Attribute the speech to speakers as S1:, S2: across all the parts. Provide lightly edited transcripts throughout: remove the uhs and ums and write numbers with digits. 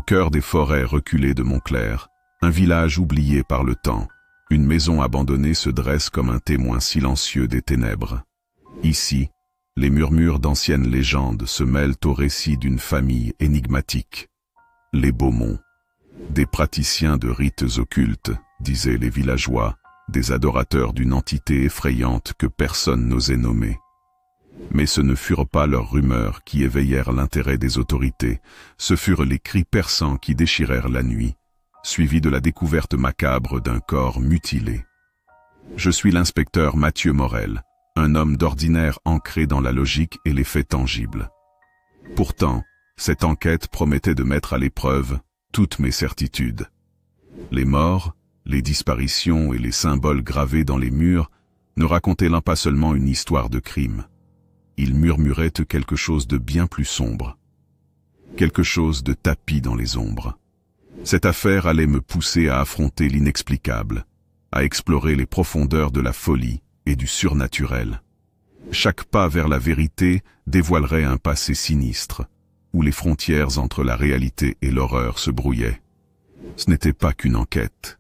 S1: cœur des forêts reculées de Montclair, un village oublié par le temps, une maison abandonnée se dresse comme un témoin silencieux des ténèbres. Ici, les murmures d'anciennes légendes se mêlent aux récits d'une famille énigmatique. Les Beaumont. Des praticiens de rites occultes, disaient les villageois, des adorateurs d'une entité effrayante que personne n'osait nommer. Mais ce ne furent pas leurs rumeurs qui éveillèrent l'intérêt des autorités, ce furent les cris perçants qui déchirèrent la nuit, suivis de la découverte macabre d'un corps mutilé. Je suis l'inspecteur Mathieu Morel, un homme d'ordinaire ancré dans la logique et les faits tangibles. Pourtant, cette enquête promettait de mettre à l'épreuve toutes mes certitudes. Les morts, les disparitions et les symboles gravés dans les murs ne racontaient là pas seulement une histoire de crime. Ils murmuraient quelque chose de bien plus sombre. Quelque chose de tapis dans les ombres. Cette affaire allait me pousser à affronter l'inexplicable, à explorer les profondeurs de la folie et du surnaturel. Chaque pas vers la vérité dévoilerait un passé sinistre, où les frontières entre la réalité et l'horreur se brouillaient. Ce n'était pas qu'une enquête.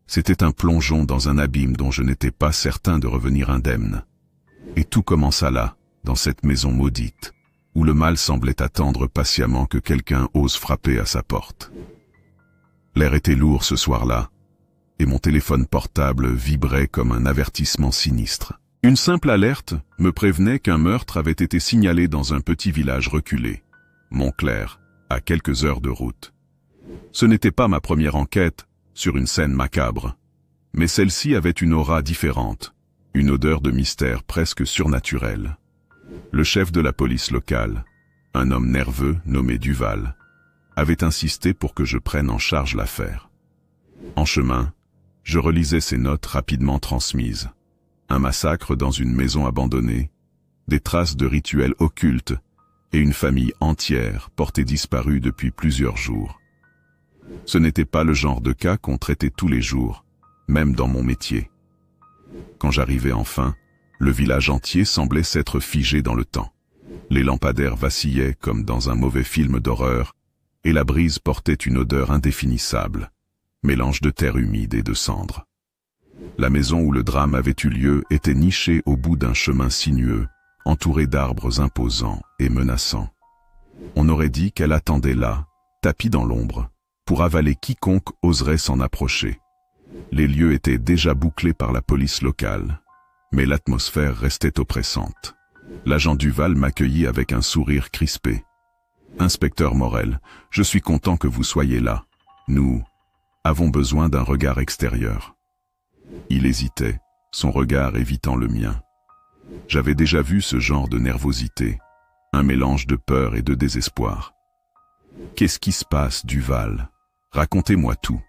S1: C'était un plongeon dans un abîme dont je n'étais pas certain de revenir indemne. Et tout commença là, dans cette maison maudite, où le mal semblait attendre patiemment que quelqu'un ose frapper à sa porte. L'air était lourd ce soir-là, et mon téléphone portable vibrait comme un avertissement sinistre. Une simple alerte me prévenait qu'un meurtre avait été signalé dans un petit village reculé, Montclair, à quelques heures de route. Ce n'était pas ma première enquête sur une scène macabre, mais celle-ci avait une aura différente, une odeur de mystère presque surnaturelle. Le chef de la police locale, un homme nerveux nommé Duval, avait insisté pour que je prenne en charge l'affaire. En chemin, je relisais ses notes rapidement transmises. Un massacre dans une maison abandonnée, des traces de rituels occultes et une famille entière portée disparue depuis plusieurs jours. Ce n'était pas le genre de cas qu'on traitait tous les jours, même dans mon métier. Quand j'arrivais enfin, le village entier semblait s'être figé dans le temps. Les lampadaires vacillaient comme dans un mauvais film d'horreur, et la brise portait une odeur indéfinissable, mélange de terre humide et de cendres. La maison où le drame avait eu lieu était nichée au bout d'un chemin sinueux, entourée d'arbres imposants et menaçants. On aurait dit qu'elle attendait là, tapie dans l'ombre, pour avaler quiconque oserait s'en approcher. Les lieux étaient déjà bouclés par la police locale, mais l'atmosphère restait oppressante. L'agent Duval m'accueillit avec un sourire crispé. « Inspecteur Morel, je suis content que vous soyez là. Nous avons besoin d'un regard extérieur. » Il hésitait, son regard évitant le mien. J'avais déjà vu ce genre de nervosité, un mélange de peur et de désespoir. « Qu'est-ce qui se passe, Duval? Racontez-moi tout. »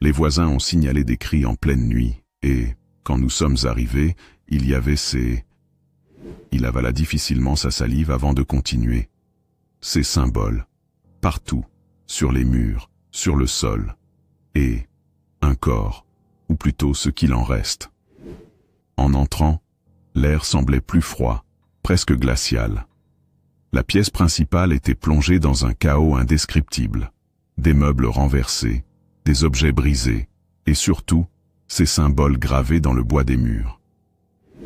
S1: Les voisins ont signalé des cris en pleine nuit, et, quand nous sommes arrivés, il y avait ces... Il avala difficilement sa salive avant de continuer. Ces symboles, partout, sur les murs, sur le sol, et un corps, ou plutôt ce qu'il en reste. En entrant, l'air semblait plus froid, presque glacial. La pièce principale était plongée dans un chaos indescriptible, des meubles renversés, des objets brisés, et surtout, ces symboles gravés dans le bois des murs.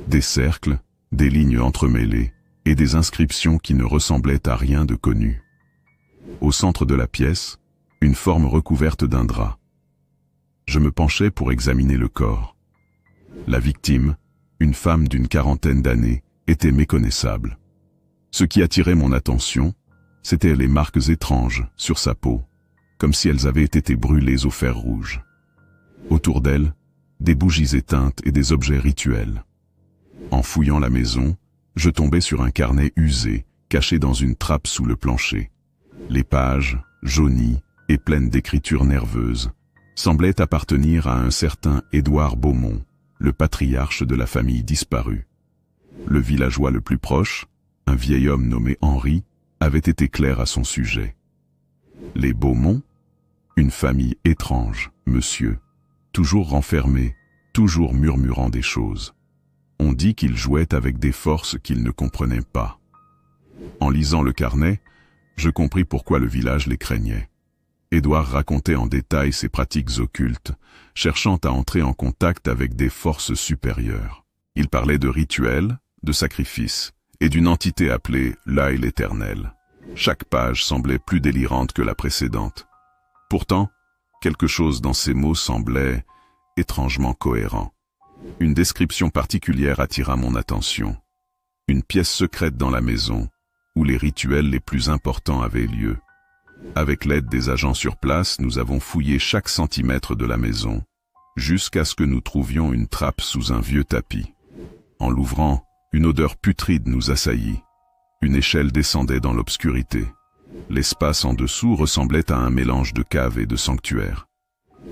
S1: Des cercles, des lignes entremêlées, et des inscriptions qui ne ressemblaient à rien de connu. Au centre de la pièce, une forme recouverte d'un drap. Je me penchai pour examiner le corps. La victime, une femme d'une quarantaine d'années, était méconnaissable. Ce qui attirait mon attention, c'étaient les marques étranges sur sa peau, comme si elles avaient été brûlées au fer rouge. Autour d'elle, des bougies éteintes et des objets rituels. En fouillant la maison, je tombais sur un carnet usé, caché dans une trappe sous le plancher. Les pages, jaunies et pleines d'écritures nerveuses, semblaient appartenir à un certain Édouard Beaumont, le patriarche de la famille disparue. Le villageois le plus proche, un vieil homme nommé Henri, avait été clair à son sujet. Les Beaumont, une famille étrange, monsieur, toujours renfermée, toujours murmurant des choses. On dit qu'il jouait avec des forces qu'il ne comprenait pas. En lisant le carnet, je compris pourquoi le village les craignait. Édouard racontait en détail ses pratiques occultes, cherchant à entrer en contact avec des forces supérieures. Il parlait de rituels, de sacrifices, et d'une entité appelée l'Œil l'Éternel. Chaque page semblait plus délirante que la précédente. Pourtant, quelque chose dans ces mots semblait étrangement cohérent. Une description particulière attira mon attention. Une pièce secrète dans la maison, où les rituels les plus importants avaient lieu. Avec l'aide des agents sur place, nous avons fouillé chaque centimètre de la maison, jusqu'à ce que nous trouvions une trappe sous un vieux tapis. En l'ouvrant, une odeur putride nous assaillit. Une échelle descendait dans l'obscurité. L'espace en dessous ressemblait à un mélange de cave et de sanctuaire.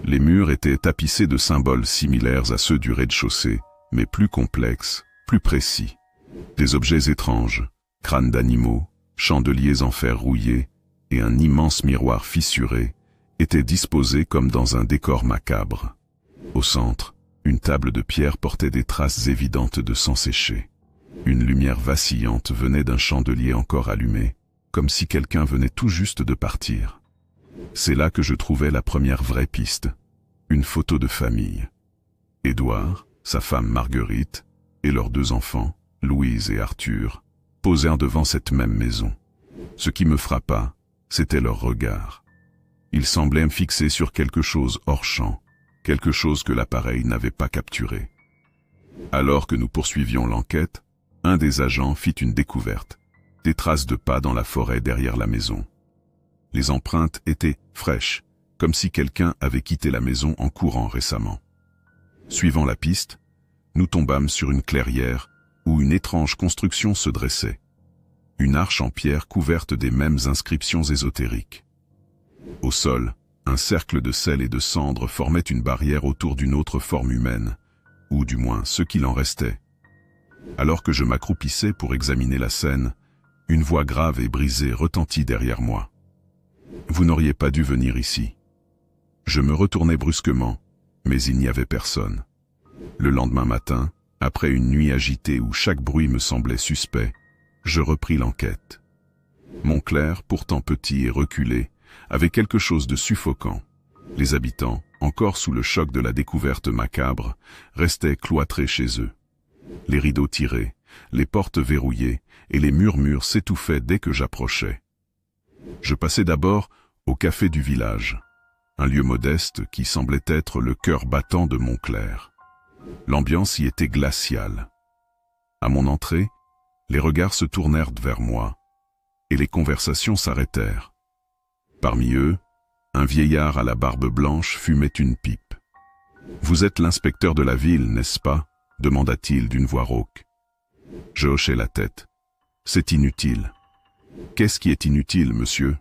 S1: Les murs étaient tapissés de symboles similaires à ceux du rez-de-chaussée, mais plus complexes, plus précis. Des objets étranges, crânes d'animaux, chandeliers en fer rouillé et un immense miroir fissuré étaient disposés comme dans un décor macabre. Au centre, une table de pierre portait des traces évidentes de sang séché. Une lumière vacillante venait d'un chandelier encore allumé, comme si quelqu'un venait tout juste de partir. C'est là que je trouvais la première vraie piste, une photo de famille. Édouard, sa femme Marguerite et leurs 2 enfants, Louise et Arthur, posèrent devant cette même maison. Ce qui me frappa, c'était leur regard. Ils semblaient me fixer sur quelque chose hors champ, quelque chose que l'appareil n'avait pas capturé. Alors que nous poursuivions l'enquête, un des agents fit une découverte. Des traces de pas dans la forêt derrière la maison. Les empreintes étaient fraîches, comme si quelqu'un avait quitté la maison en courant récemment. Suivant la piste, nous tombâmes sur une clairière où une étrange construction se dressait. Une arche en pierre couverte des mêmes inscriptions ésotériques. Au sol, un cercle de sel et de cendres formait une barrière autour d'une autre forme humaine, ou du moins ce qu'il en restait. Alors que je m'accroupissais pour examiner la scène, une voix grave et brisée retentit derrière moi. « Vous n'auriez pas dû venir ici. » Je me retournai brusquement, mais il n'y avait personne. Le lendemain matin, après une nuit agitée où chaque bruit me semblait suspect, je repris l'enquête. Montclair, pourtant petit et reculé, avait quelque chose de suffocant. Les habitants, encore sous le choc de la découverte macabre, restaient cloîtrés chez eux. Les rideaux tirés, les portes verrouillées et les murmures s'étouffaient dès que j'approchais. Je passai d'abord au café du village, un lieu modeste qui semblait être le cœur battant de Montclair. L'ambiance y était glaciale. À mon entrée, les regards se tournèrent vers moi, et les conversations s'arrêtèrent. Parmi eux, un vieillard à la barbe blanche fumait une pipe. « Vous êtes l'inspecteur de la ville, n'est-ce pas ?» demanda-t-il d'une voix rauque. Je hochai la tête. « C'est inutile. »« Qu'est-ce qui est inutile, monsieur ?»«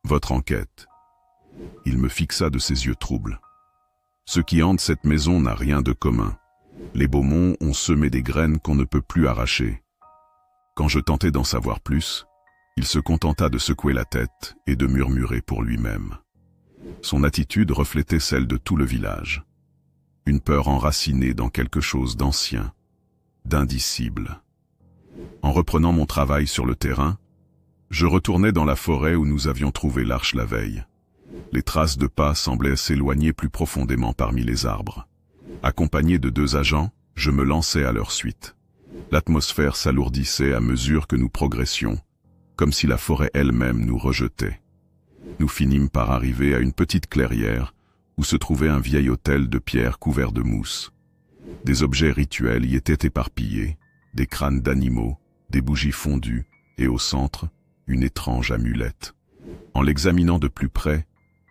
S1: Votre enquête. » Il me fixa de ses yeux troubles. « Ce qui hante cette maison n'a rien de commun. Les Beaumont ont semé des graines qu'on ne peut plus arracher. » Quand je tentai d'en savoir plus, il se contenta de secouer la tête et de murmurer pour lui-même. Son attitude reflétait celle de tout le village. Une peur enracinée dans quelque chose d'ancien, d'indicible. En reprenant mon travail sur le terrain, je retournai dans la forêt où nous avions trouvé l'arche la veille. Les traces de pas semblaient s'éloigner plus profondément parmi les arbres. Accompagné de 2 agents, je me lançai à leur suite. L'atmosphère s'alourdissait à mesure que nous progressions, comme si la forêt elle-même nous rejetait. Nous finîmes par arriver à une petite clairière où se trouvait un vieil autel de pierre couvert de mousse. Des objets rituels y étaient éparpillés, des crânes d'animaux, des bougies fondues, et au centre, une étrange amulette. En l'examinant de plus près,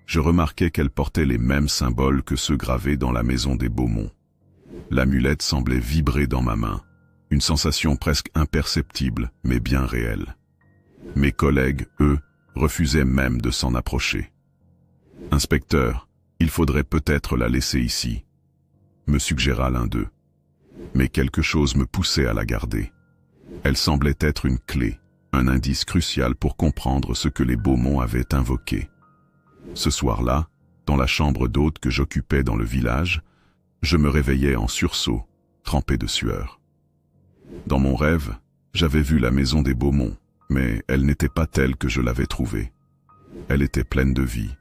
S1: je remarquai qu'elle portait les mêmes symboles que ceux gravés dans la maison des Beaumont. L'amulette semblait vibrer dans ma main, une sensation presque imperceptible, mais bien réelle. Mes collègues, eux, refusaient même de s'en approcher. « Inspecteur, il faudrait peut-être la laisser ici », me suggéra l'un d'eux. Mais quelque chose me poussait à la garder. Elle semblait être une clé, un indice crucial pour comprendre ce que les Beaumont avaient invoqué. Ce soir-là, dans la chambre d'hôte que j'occupais dans le village, je me réveillais en sursaut, trempé de sueur. Dans mon rêve, j'avais vu la maison des Beaumont, mais elle n'était pas telle que je l'avais trouvée. Elle était pleine de vie,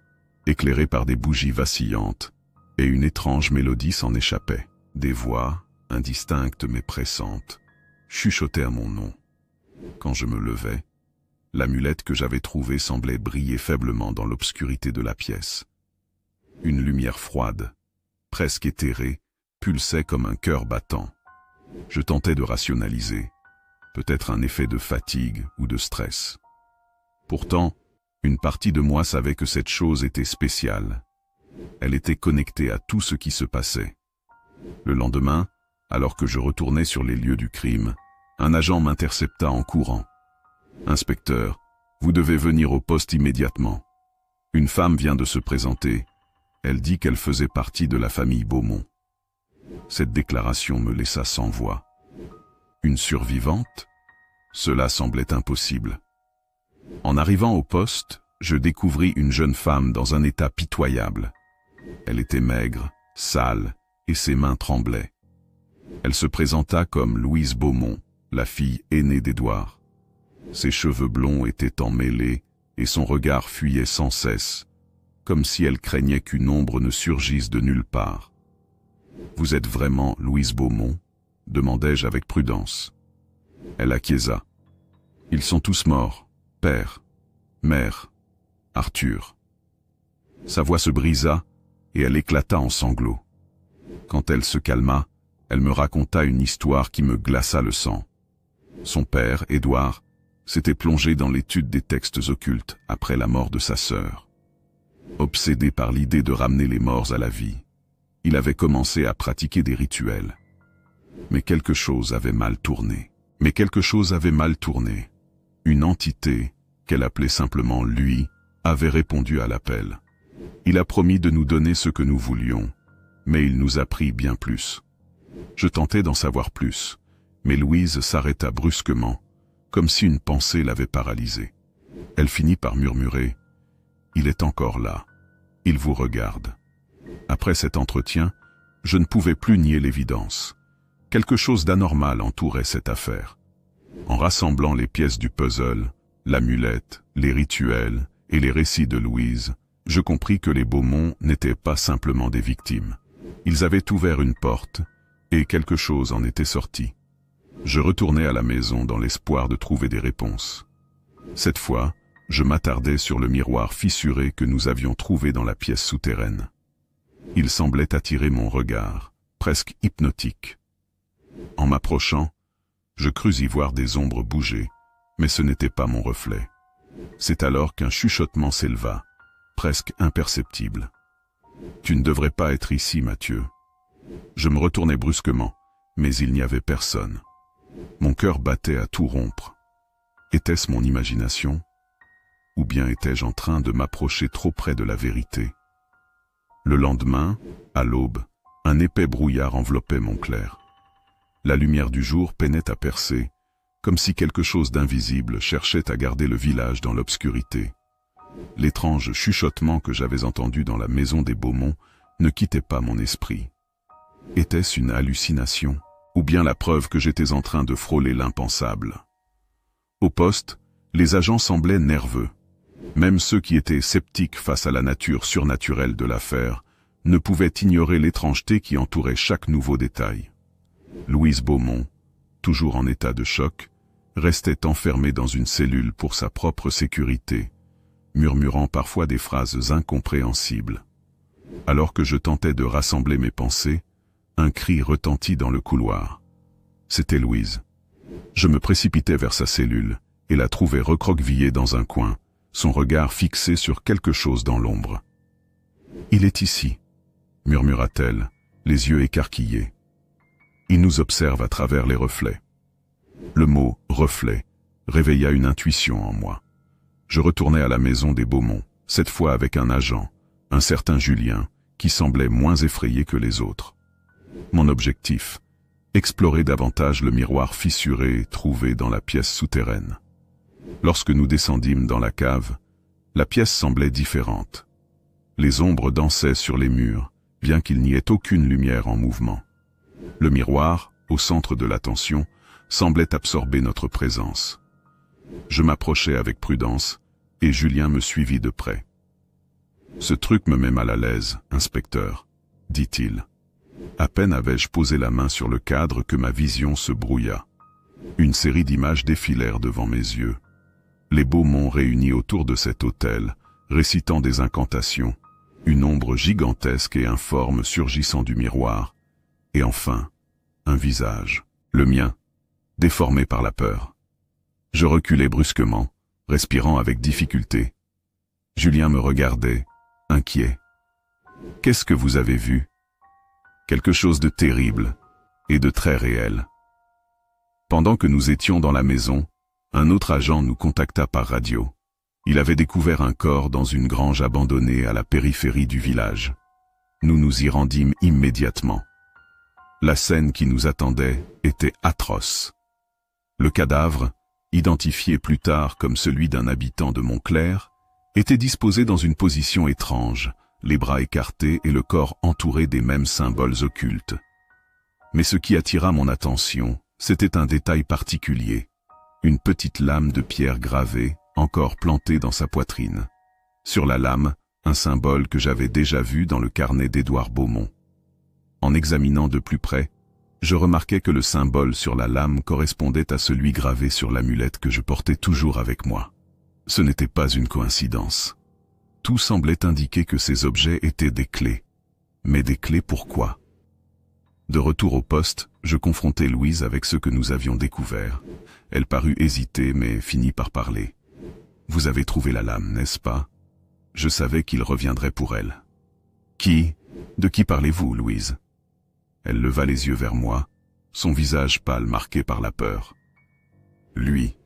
S1: éclairé par des bougies vacillantes, et une étrange mélodie s'en échappait. Des voix, indistinctes mais pressantes, chuchotaient à mon nom. Quand je me levais, l'amulette que j'avais trouvée semblait briller faiblement dans l'obscurité de la pièce. Une lumière froide, presque éthérée, pulsait comme un cœur battant. Je tentais de rationaliser, peut-être un effet de fatigue ou de stress. Pourtant, une partie de moi savait que cette chose était spéciale. Elle était connectée à tout ce qui se passait. Le lendemain, alors que je retournais sur les lieux du crime, un agent m'intercepta en courant. « Inspecteur, vous devez venir au poste immédiatement. Une femme vient de se présenter. Elle dit qu'elle faisait partie de la famille Beaumont. » Cette déclaration me laissa sans voix. Une survivante? Cela semblait impossible. En arrivant au poste, je découvris une jeune femme dans un état pitoyable. Elle était maigre, sale, et ses mains tremblaient. Elle se présenta comme Louise Beaumont, la fille aînée d'Édouard. Ses cheveux blonds étaient emmêlés, et son regard fuyait sans cesse, comme si elle craignait qu'une ombre ne surgisse de nulle part. « Vous êtes vraiment Louise Beaumont ?» demandai-je avec prudence. Elle acquiesça. « Ils sont tous morts, père, mère, Arthur. » Sa voix se brisa, et elle éclata en sanglots. Quand elle se calma, elle me raconta une histoire qui me glaça le sang. Son père, Édouard, s'était plongé dans l'étude des textes occultes après la mort de sa sœur. Obsédé par l'idée de ramener les morts à la vie, il avait commencé à pratiquer des rituels. Mais quelque chose avait mal tourné. Une entité, qu'elle appelait simplement lui, avait répondu à l'appel. Il a promis de nous donner ce que nous voulions, mais il nous a pris bien plus. Je tentais d'en savoir plus, mais Louise s'arrêta brusquement, comme si une pensée l'avait paralysée. Elle finit par murmurer « Il est encore là. Il vous regarde. » Après cet entretien, je ne pouvais plus nier l'évidence. Quelque chose d'anormal entourait cette affaire. En rassemblant les pièces du puzzle, l'amulette, les rituels et les récits de Louise, je compris que les Beaumont n'étaient pas simplement des victimes. Ils avaient ouvert une porte, et quelque chose en était sorti. Je retournai à la maison dans l'espoir de trouver des réponses. Cette fois, je m'attardai sur le miroir fissuré que nous avions trouvé dans la pièce souterraine. Il semblait attirer mon regard, presque hypnotique. En m'approchant, je crus y voir des ombres bouger, mais ce n'était pas mon reflet. C'est alors qu'un chuchotement s'éleva, presque imperceptible. « Tu ne devrais pas être ici, Mathieu. » Je me retournai brusquement, mais il n'y avait personne. Mon cœur battait à tout rompre. Était-ce mon imagination? Ou bien étais-je en train de m'approcher trop près de la vérité? Le lendemain, à l'aube, un épais brouillard enveloppait Montclair. La lumière du jour peinait à percer, comme si quelque chose d'invisible cherchait à garder le village dans l'obscurité. L'étrange chuchotement que j'avais entendu dans la maison des Beaumont ne quittait pas mon esprit. Était-ce une hallucination, ou bien la preuve que j'étais en train de frôler l'impensable? Au poste, les agents semblaient nerveux. Même ceux qui étaient sceptiques face à la nature surnaturelle de l'affaire ne pouvaient ignorer l'étrangeté qui entourait chaque nouveau détail. Louise Beaumont, toujours en état de choc, restait enfermée dans une cellule pour sa propre sécurité, murmurant parfois des phrases incompréhensibles. Alors que je tentais de rassembler mes pensées, un cri retentit dans le couloir. C'était Louise. Je me précipitai vers sa cellule et la trouvai recroquevillée dans un coin, son regard fixé sur quelque chose dans l'ombre. « Il est ici », murmura-t-elle, les yeux écarquillés. « Il nous observe à travers les reflets. » Le mot « reflet » réveilla une intuition en moi. Je retournai à la maison des Beaumont, cette fois avec un agent, un certain Julien, qui semblait moins effrayé que les autres. Mon objectif, explorer davantage le miroir fissuré trouvé dans la pièce souterraine. Lorsque nous descendîmes dans la cave, la pièce semblait différente. Les ombres dansaient sur les murs, bien qu'il n'y ait aucune lumière en mouvement. Le miroir, au centre de l'attention, semblait absorber notre présence. Je m'approchai avec prudence, et Julien me suivit de près. « Ce truc me met mal à l'aise, inspecteur, dit-il. À peine avais-je posé la main sur le cadre que ma vision se brouilla. Une série d'images défilèrent devant mes yeux. Les Beaumont réunis autour de cet autel, récitant des incantations, une ombre gigantesque et informe surgissant du miroir, et enfin, un visage, le mien, déformé par la peur. Je reculai brusquement, respirant avec difficulté. Julien me regardait, inquiet. « Qu'est-ce que vous avez vu ?» Quelque chose de terrible et de très réel. Pendant que nous étions dans la maison, un autre agent nous contacta par radio. Il avait découvert un corps dans une grange abandonnée à la périphérie du village. Nous nous y rendîmes immédiatement. La scène qui nous attendait était atroce. Le cadavre, identifié plus tard comme celui d'un habitant de Montclair, était disposé dans une position étrange, les bras écartés et le corps entouré des mêmes symboles occultes. Mais ce qui attira mon attention, c'était un détail particulier. Une petite lame de pierre gravée, encore plantée dans sa poitrine. Sur la lame, un symbole que j'avais déjà vu dans le carnet d'Édouard Beaumont. En examinant de plus près, je remarquai que le symbole sur la lame correspondait à celui gravé sur l'amulette que je portais toujours avec moi. Ce n'était pas une coïncidence. Tout semblait indiquer que ces objets étaient des clés. Mais des clés pourquoi? De retour au poste, je confrontai Louise avec ce que nous avions découvert. Elle parut hésiter mais finit par parler. « Vous avez trouvé la lame, n'est-ce pas ?» Je savais qu'il reviendrait pour elle. « Qui? De qui parlez-vous, Louise ?» Elle leva les yeux vers moi, son visage pâle marqué par la peur. « Lui.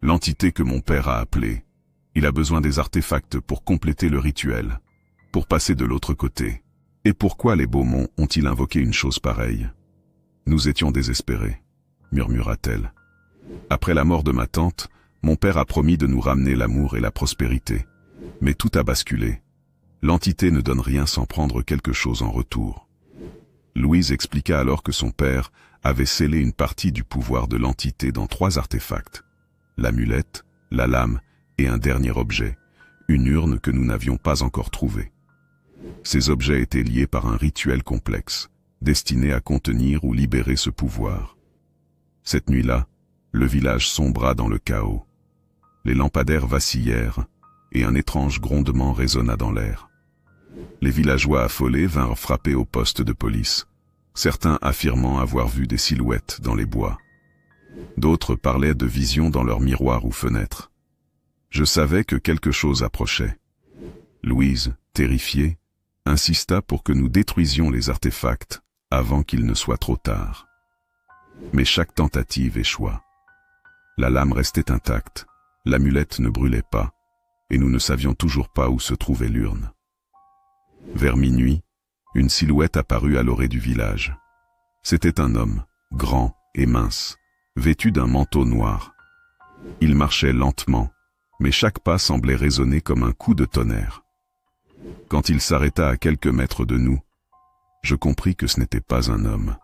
S1: L'entité que mon père a appelée. Il a besoin des artefacts pour compléter le rituel, pour passer de l'autre côté. Et pourquoi les Beaumont ont-ils invoqué une chose pareille? Nous étions désespérés, murmura-t-elle. Après la mort de ma tante, mon père a promis de nous ramener l'amour et la prospérité. Mais tout a basculé. L'entité ne donne rien sans prendre quelque chose en retour. Louise expliqua alors que son père avait scellé une partie du pouvoir de l'entité dans 3 artefacts. L'amulette, la lame et un dernier objet, une urne que nous n'avions pas encore trouvée. Ces objets étaient liés par un rituel complexe, destiné à contenir ou libérer ce pouvoir. Cette nuit-là, le village sombra dans le chaos. Les lampadaires vacillèrent, et un étrange grondement résonna dans l'air. Les villageois affolés vinrent frapper au poste de police, certains affirmant avoir vu des silhouettes dans les bois. D'autres parlaient de visions dans leurs miroirs ou fenêtres. Je savais que quelque chose approchait. Louise, terrifiée, insista pour que nous détruisions les artefacts avant qu'il ne soit trop tard. Mais chaque tentative échoua. La lame restait intacte, l'amulette ne brûlait pas, et nous ne savions toujours pas où se trouvait l'urne. Vers minuit, une silhouette apparut à l'orée du village. C'était un homme, grand et mince, vêtu d'un manteau noir. Il marchait lentement, mais chaque pas semblait résonner comme un coup de tonnerre. Quand il s'arrêta à quelques mètres de nous, je compris que ce n'était pas un homme.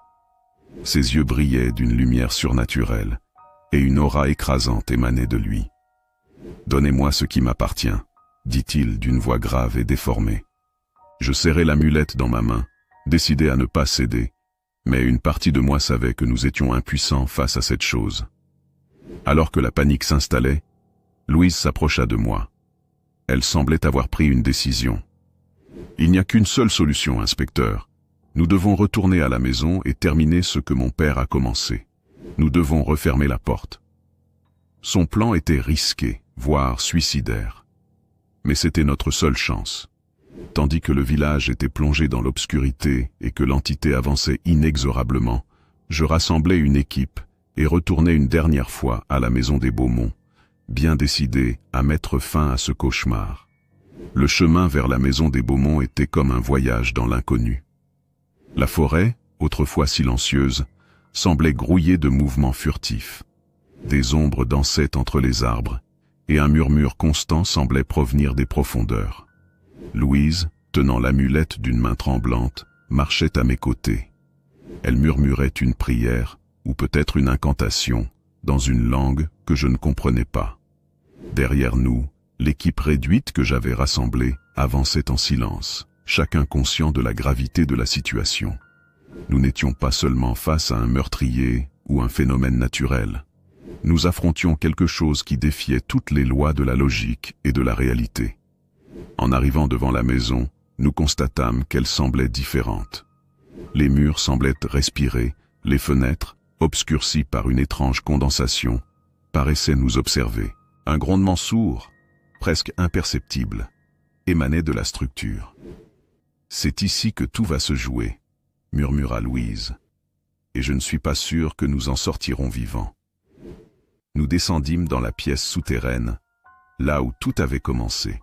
S1: Ses yeux brillaient d'une lumière surnaturelle, et une aura écrasante émanait de lui. « Donnez-moi ce qui m'appartient », dit-il d'une voix grave et déformée. Je serrai l'amulette dans ma main, décidé à ne pas céder, mais une partie de moi savait que nous étions impuissants face à cette chose. Alors que la panique s'installait, Louise s'approcha de moi. Elle semblait avoir pris une décision. « Il n'y a qu'une seule solution, inspecteur. Nous devons retourner à la maison et terminer ce que mon père a commencé. Nous devons refermer la porte. » Son plan était risqué, voire suicidaire. Mais c'était notre seule chance. Tandis que le village était plongé dans l'obscurité et que l'entité avançait inexorablement, je rassemblai une équipe et retournai une dernière fois à la maison des Beaumont, bien décidé à mettre fin à ce cauchemar. Le chemin vers la maison des Beaumont était comme un voyage dans l'inconnu. La forêt, autrefois silencieuse, semblait grouillée de mouvements furtifs. Des ombres dansaient entre les arbres, et un murmure constant semblait provenir des profondeurs. Louise, tenant l'amulette d'une main tremblante, marchait à mes côtés. Elle murmurait une prière, ou peut-être une incantation, dans une langue que je ne comprenais pas. Derrière nous, L'équipe réduite que j'avais rassemblée avançait en silence, chacun conscient de la gravité de la situation. Nous n'étions pas seulement face à un meurtrier ou un phénomène naturel. Nous affrontions quelque chose qui défiait toutes les lois de la logique et de la réalité. En arrivant devant la maison, nous constatâmes qu'elle semblait différente. Les murs semblaient respirer, les fenêtres, obscurcies par une étrange condensation, paraissaient nous observer. Un grondement sourd, presque imperceptible, émanait de la structure. « C'est ici que tout va se jouer », murmura Louise, « et je ne suis pas sûr que nous en sortirons vivants. » Nous descendîmes dans la pièce souterraine, là où tout avait commencé.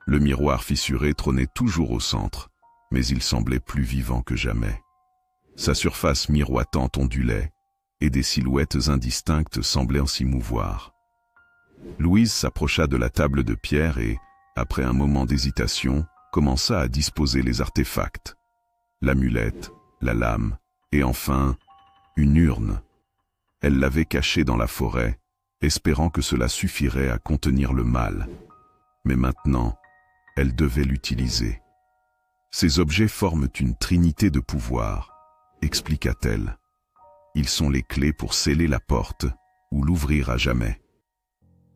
S1: Le miroir fissuré trônait toujours au centre, mais il semblait plus vivant que jamais. Sa surface miroitante ondulait, et des silhouettes indistinctes semblaient s'y mouvoir. Louise s'approcha de la table de pierre et, après un moment d'hésitation, commença à disposer les artefacts. L'amulette, la lame, et enfin, une urne. Elle l'avait cachée dans la forêt, espérant que cela suffirait à contenir le mal. Mais maintenant, elle devait l'utiliser. Ces objets forment une trinité de pouvoir, expliqua-t-elle. Ils sont les clés pour sceller la porte ou l'ouvrir à jamais.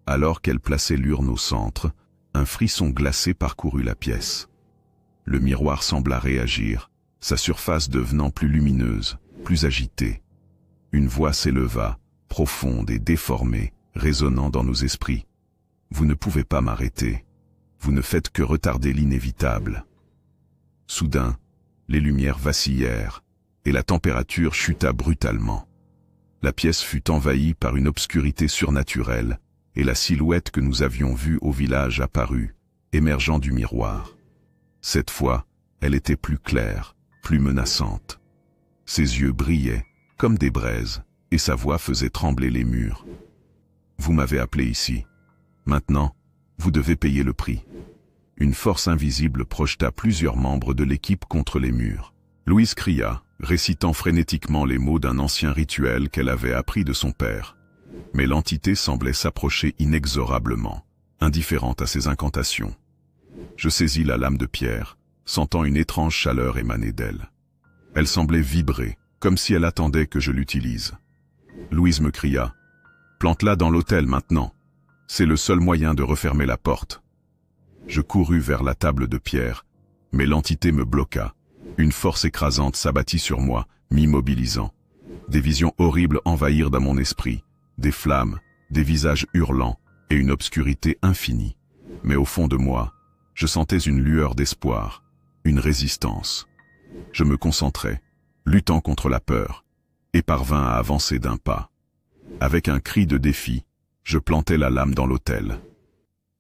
S1: Alors qu'elle plaçait l'urne au centre, un frisson glacé parcourut la pièce. Le miroir sembla réagir, sa surface devenant plus lumineuse, plus agitée. Une voix s'éleva, profonde et déformée, résonnant dans nos esprits. « Vous ne pouvez pas m'arrêter. Vous ne faites que retarder l'inévitable. » Soudain, les lumières vacillèrent, et la température chuta brutalement. La pièce fut envahie par une obscurité surnaturelle, et la silhouette que nous avions vue au village apparut, émergeant du miroir. Cette fois, elle était plus claire, plus menaçante. Ses yeux brillaient, comme des braises, et sa voix faisait trembler les murs. « Vous m'avez appelé ici. Maintenant, vous devez payer le prix. » Une force invisible projeta plusieurs membres de l'équipe contre les murs. Louise cria, récitant frénétiquement les mots d'un ancien rituel qu'elle avait appris de son père. Mais l'entité semblait s'approcher inexorablement, indifférente à ses incantations. Je saisis la lame de pierre, sentant une étrange chaleur émaner d'elle. Elle semblait vibrer, comme si elle attendait que je l'utilise. Louise me cria « Plante-la dans l'autel maintenant. C'est le seul moyen de refermer la porte. » Je courus vers la table de pierre, mais l'entité me bloqua. Une force écrasante s'abattit sur moi, m'immobilisant. Des visions horribles envahirent dans mon esprit. Des flammes, des visages hurlants et une obscurité infinie. Mais au fond de moi, je sentais une lueur d'espoir, une résistance. Je me concentrai, luttant contre la peur, et parvins à avancer d'un pas. Avec un cri de défi, je plantai la lame dans l'autel.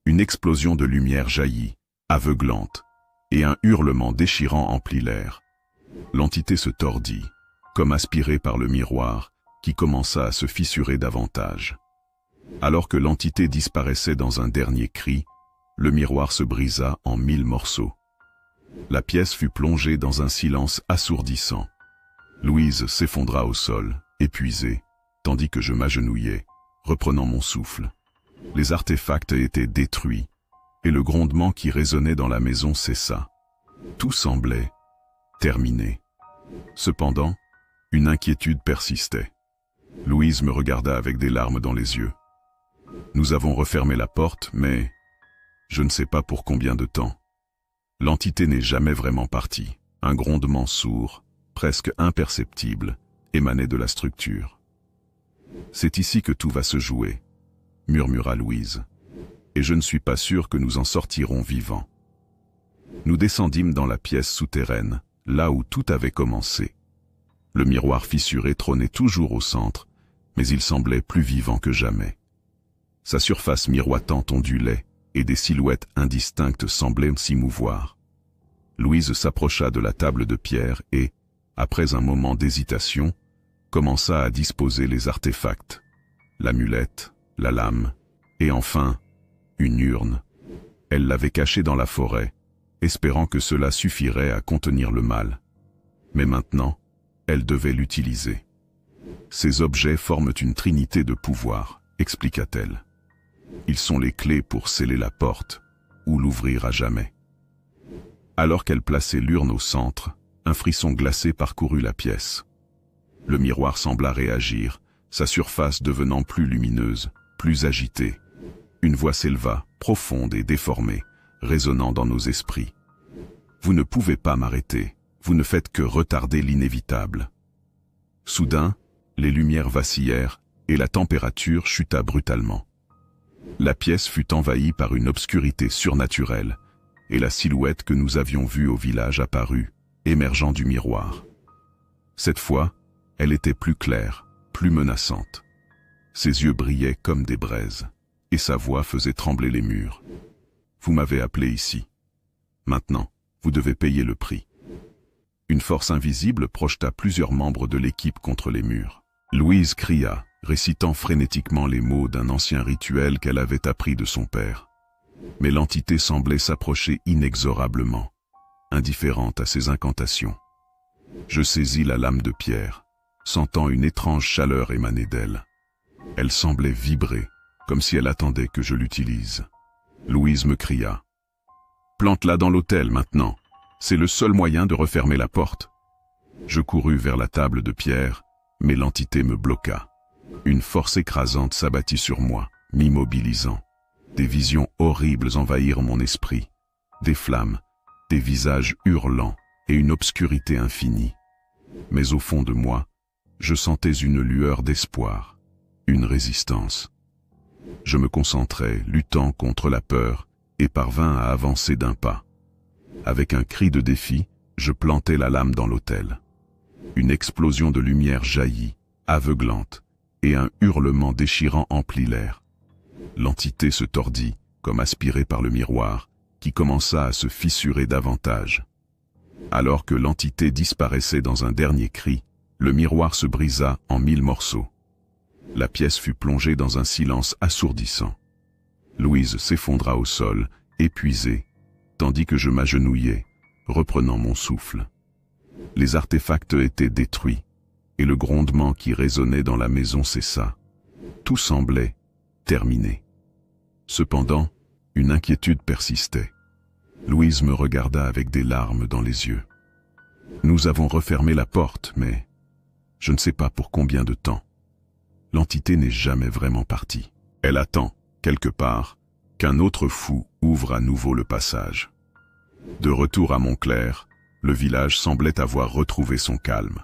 S1: Une explosion de lumière jaillit, aveuglante, et un hurlement déchirant emplit l'air. L'entité se tordit, comme aspirée par le miroir, qui commença à se fissurer davantage. Alors que l'entité disparaissait dans un dernier cri, le miroir se brisa en 1000 morceaux. La pièce fut plongée dans un silence assourdissant. Louise s'effondra au sol, épuisée, tandis que je m'agenouillais, reprenant mon souffle. Les artefacts étaient détruits, et le grondement qui résonnait dans la maison cessa. Tout semblait terminé. Cependant, une inquiétude persistait. Louise me regarda avec des larmes dans les yeux. Nous avons refermé la porte, mais je ne sais pas pour combien de temps. L'entité n'est jamais vraiment partie. Un grondement sourd, presque imperceptible, émanait de la structure. « C'est ici que tout va se jouer », murmura Louise, « et je ne suis pas sûr que nous en sortirons vivants. » Nous descendîmes dans la pièce souterraine, là où tout avait commencé. Le miroir fissuré trônait toujours au centre, mais il semblait plus vivant que jamais. Sa surface miroitante ondulait, et des silhouettes indistinctes semblaient s'y mouvoir. Louise s'approcha de la table de pierre et, après un moment d'hésitation, commença à disposer les artefacts, l'amulette, la lame, et enfin, une urne. Elle l'avait cachée dans la forêt, espérant que cela suffirait à contenir le mal. Mais maintenant, elle devait l'utiliser. Ces objets forment une trinité de pouvoir, expliqua-t-elle. Ils sont les clés pour sceller la porte, ou l'ouvrir à jamais. Alors qu'elle plaçait l'urne au centre, un frisson glacé parcourut la pièce. Le miroir sembla réagir, sa surface devenant plus lumineuse, plus agitée. Une voix s'éleva, profonde et déformée, résonnant dans nos esprits. « Vous ne pouvez pas m'arrêter, vous ne faites que retarder l'inévitable. » Soudain, les lumières vacillèrent et la température chuta brutalement. La pièce fut envahie par une obscurité surnaturelle, et la silhouette que nous avions vue au village apparut, émergeant du miroir. Cette fois, elle était plus claire, plus menaçante. Ses yeux brillaient comme des braises, et sa voix faisait trembler les murs. « Vous m'avez appelé ici. Maintenant, vous devez payer le prix. » Une force invisible projeta plusieurs membres de l'équipe contre les murs. Louise cria, récitant frénétiquement les mots d'un ancien rituel qu'elle avait appris de son père. Mais l'entité semblait s'approcher inexorablement, indifférente à ses incantations. Je saisis la lame de pierre, sentant une étrange chaleur émaner d'elle. Elle semblait vibrer, comme si elle attendait que je l'utilise. Louise me cria. « Plante-la dans l'autel maintenant, c'est le seul moyen de refermer la porte. » Je courus vers la table de pierre, mais l'entité me bloqua. Une force écrasante s'abattit sur moi, m'immobilisant. Des visions horribles envahirent mon esprit. Des flammes, des visages hurlants et une obscurité infinie. Mais au fond de moi, je sentais une lueur d'espoir, une résistance. Je me concentrai, luttant contre la peur, et parvins à avancer d'un pas. Avec un cri de défi, je plantai la lame dans l'autel. Une explosion de lumière jaillit, aveuglante, et un hurlement déchirant emplit l'air. L'entité se tordit, comme aspirée par le miroir, qui commença à se fissurer davantage. Alors que l'entité disparaissait dans un dernier cri, le miroir se brisa en 1000 morceaux. La pièce fut plongée dans un silence assourdissant. Louise s'effondra au sol, épuisée, tandis que je m'agenouillais, reprenant mon souffle. Les artefacts étaient détruits, et le grondement qui résonnait dans la maison cessa. Tout semblait terminé. Cependant, une inquiétude persistait. Louise me regarda avec des larmes dans les yeux. Nous avons refermé la porte, mais je ne sais pas pour combien de temps. L'entité n'est jamais vraiment partie. Elle attend, quelque part, qu'un autre fou ouvre à nouveau le passage. De retour à Montclair, le village semblait avoir retrouvé son calme.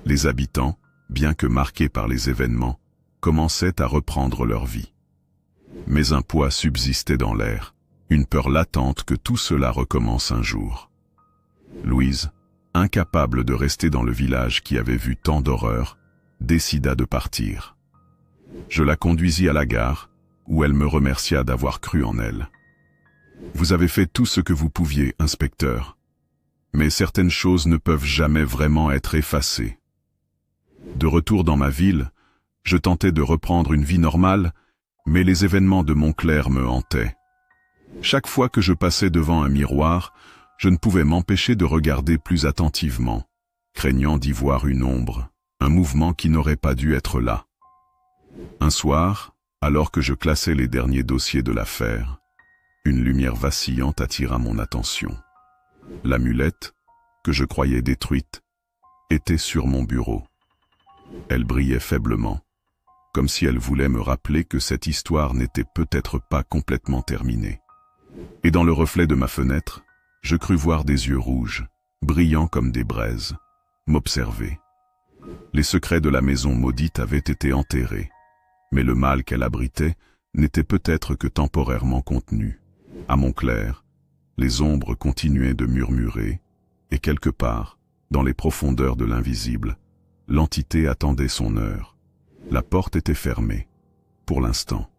S1: Les habitants, bien que marqués par les événements, commençaient à reprendre leur vie. Mais un poids subsistait dans l'air, une peur latente que tout cela recommence un jour. Louise, incapable de rester dans le village qui avait vu tant d'horreurs, décida de partir. Je la conduisis à la gare, où elle me remercia d'avoir cru en elle. « Vous avez fait tout ce que vous pouviez, inspecteur. Mais certaines choses ne peuvent jamais vraiment être effacées. » De retour dans ma ville, je tentais de reprendre une vie normale, mais les événements de Montclair me hantaient. Chaque fois que je passais devant un miroir, je ne pouvais m'empêcher de regarder plus attentivement, craignant d'y voir une ombre, un mouvement qui n'aurait pas dû être là. Un soir, alors que je classais les derniers dossiers de l'affaire, une lumière vacillante attira mon attention. L'amulette, que je croyais détruite, était sur mon bureau. Elle brillait faiblement, comme si elle voulait me rappeler que cette histoire n'était peut-être pas complètement terminée. Et dans le reflet de ma fenêtre, je crus voir des yeux rouges, brillants comme des braises, m'observer. Les secrets de la maison maudite avaient été enterrés, mais le mal qu'elle abritait n'était peut-être que temporairement contenu. À Montclair, les ombres continuaient de murmurer, et quelque part, dans les profondeurs de l'invisible, l'entité attendait son heure. La porte était fermée, pour l'instant.